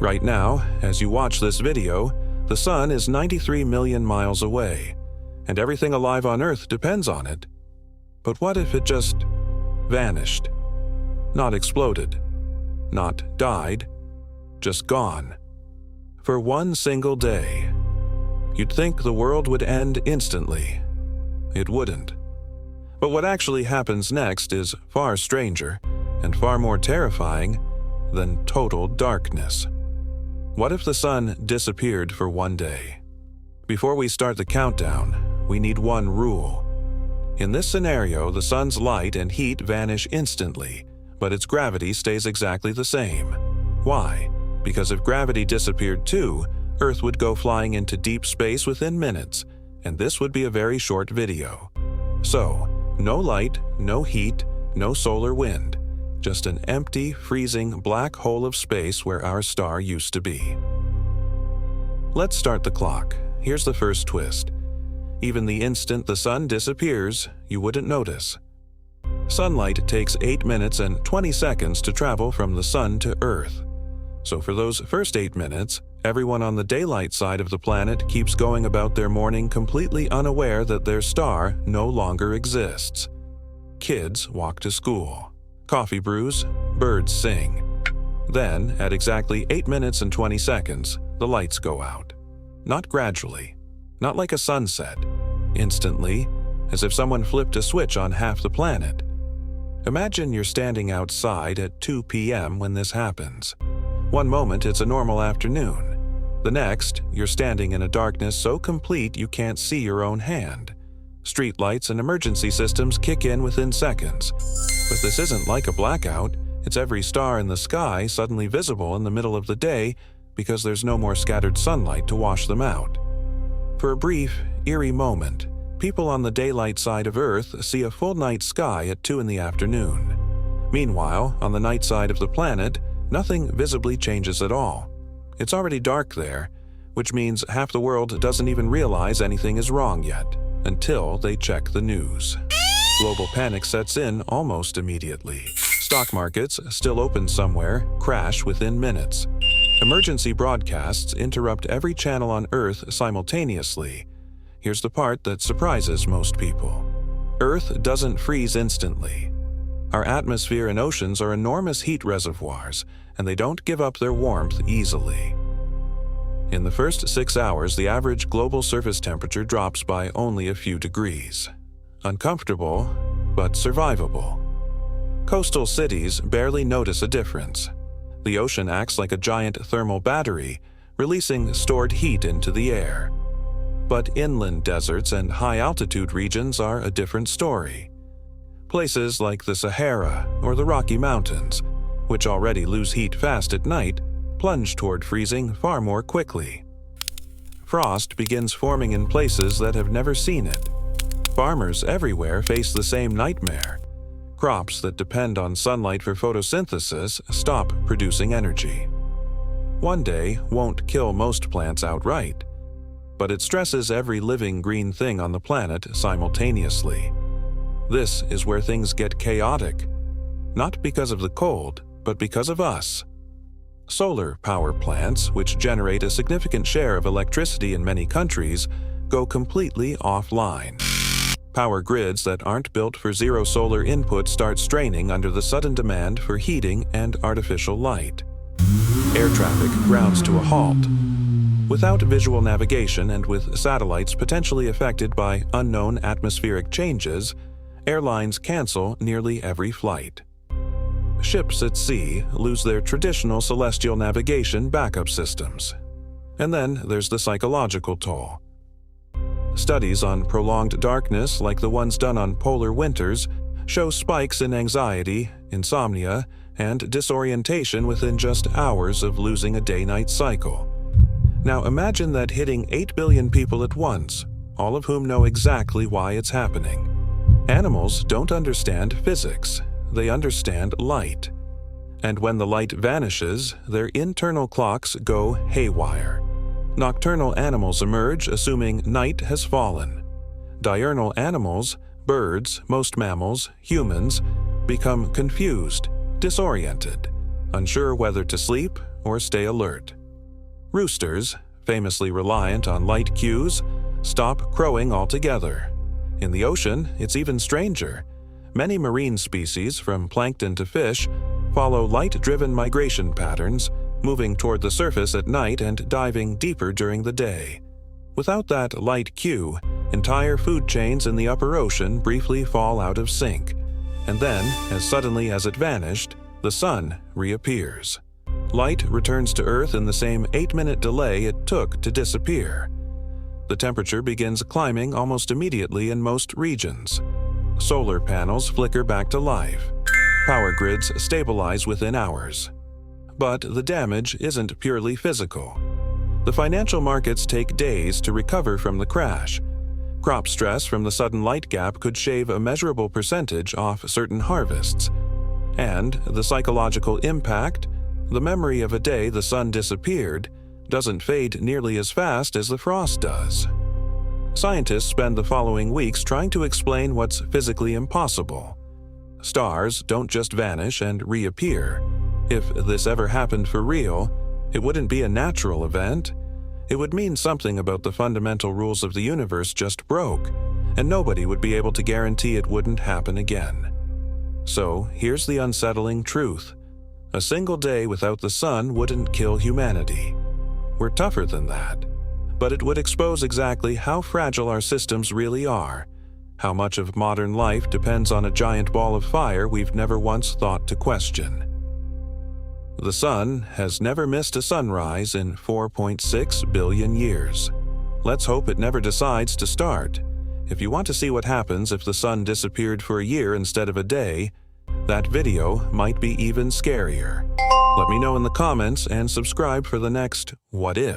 Right now, as you watch this video, the sun is 93 million miles away, and everything alive on Earth depends on it. But what if it just vanished? Not exploded, not died, just gone. For one single day. You'd think the world would end instantly. It wouldn't. But what actually happens next is far stranger and far more terrifying than total darkness. What if the sun disappeared for one day? Before we start the countdown, we need one rule. In this scenario, the sun's light and heat vanish instantly, but its gravity stays exactly the same. Why? Because if gravity disappeared too, Earth would go flying into deep space within minutes, and this would be a very short video. So, no light, no heat, no solar wind, just an empty, freezing black hole of space where our star used to be. Let's start the clock. Here's the first twist. Even the instant the sun disappears, you wouldn't notice. Sunlight takes 8 minutes and 20 seconds to travel from the sun to Earth. So for those first 8 minutes, everyone on the daylight side of the planet keeps going about their morning completely unaware that their star no longer exists. Kids walk to school. Coffee brews, birds sing. Then, at exactly 8 minutes and 20 seconds, the lights go out. Not gradually, not like a sunset, instantly, as if someone flipped a switch on half the planet. Imagine you're standing outside at 2 p.m. when this happens. One moment it's a normal afternoon. The next, you're standing in a darkness so complete you can't see your own hand. Streetlights and emergency systems kick in within seconds. But this isn't like a blackout. It's every star in the sky suddenly visible in the middle of the day because there's no more scattered sunlight to wash them out. For a brief, eerie moment, people on the daylight side of Earth see a full night sky at 2 in the afternoon. Meanwhile, on the night side of the planet, nothing visibly changes at all. It's already dark there, which means half the world doesn't even realize anything is wrong yet, until they check the news. Global panic sets in almost immediately. Stock markets, still open somewhere, crash within minutes. Emergency broadcasts interrupt every channel on Earth simultaneously. Here's the part that surprises most people. Earth doesn't freeze instantly. Our atmosphere and oceans are enormous heat reservoirs, and they don't give up their warmth easily. In the first 6 hours, the average global surface temperature drops by only a few degrees. Uncomfortable, but survivable. Coastal cities barely notice a difference. The ocean acts like a giant thermal battery, releasing stored heat into the air. But inland deserts and high-altitude regions are a different story. Places like the Sahara or the Rocky Mountains, which already lose heat fast at night, plunge toward freezing far more quickly. Frost begins forming in places that have never seen it. Farmers everywhere face the same nightmare. Crops that depend on sunlight for photosynthesis stop producing energy. One day won't kill most plants outright, but it stresses every living green thing on the planet simultaneously. This is where things get chaotic, not because of the cold, but because of us. Solar power plants, which generate a significant share of electricity in many countries, go completely offline. Power grids that aren't built for zero solar input start straining under the sudden demand for heating and artificial light. Air traffic grounds to a halt. Without visual navigation and with satellites potentially affected by unknown atmospheric changes, airlines cancel nearly every flight. Ships at sea lose their traditional celestial navigation backup systems. And then there's the psychological toll. Studies on prolonged darkness, like the ones done on polar winters, show spikes in anxiety, insomnia, and disorientation within just hours of losing a day-night cycle. Now imagine that hitting 8 billion people at once, all of whom know exactly why it's happening. Animals don't understand physics. They understand light. And when the light vanishes, their internal clocks go haywire. Nocturnal animals emerge, assuming night has fallen. Diurnal animals, birds, most mammals, humans, become confused, disoriented, unsure whether to sleep or stay alert. Roosters, famously reliant on light cues, stop crowing altogether. In the ocean, it's even stranger. Many marine species, from plankton to fish, follow light-driven migration patterns, moving toward the surface at night and diving deeper during the day. Without that light cue, entire food chains in the upper ocean briefly fall out of sync, and then, as suddenly as it vanished, the sun reappears. Light returns to Earth in the same 8-minute delay it took to disappear. The temperature begins climbing almost immediately in most regions. Solar panels flicker back to life. Power grids stabilize within hours. But the damage isn't purely physical. The financial markets take days to recover from the crash. Crop stress from the sudden light gap could shave a measurable percentage off certain harvests. And the psychological impact, the memory of a day the sun disappeared, doesn't fade nearly as fast as the frost does. Scientists spend the following weeks trying to explain what's physically impossible. Stars don't just vanish and reappear. If this ever happened for real, it wouldn't be a natural event. It would mean something about the fundamental rules of the universe just broke, and nobody would be able to guarantee it wouldn't happen again. So here's the unsettling truth. A single day without the sun wouldn't kill humanity. We're tougher than that. But it would expose exactly how fragile our systems really are, how much of modern life depends on a giant ball of fire we've never once thought to question. The sun has never missed a sunrise in 4.6 billion years. Let's hope it never decides to start. If you want to see what happens if the sun disappeared for a year instead of a day, that video might be even scarier. Let me know in the comments and subscribe for the next What If.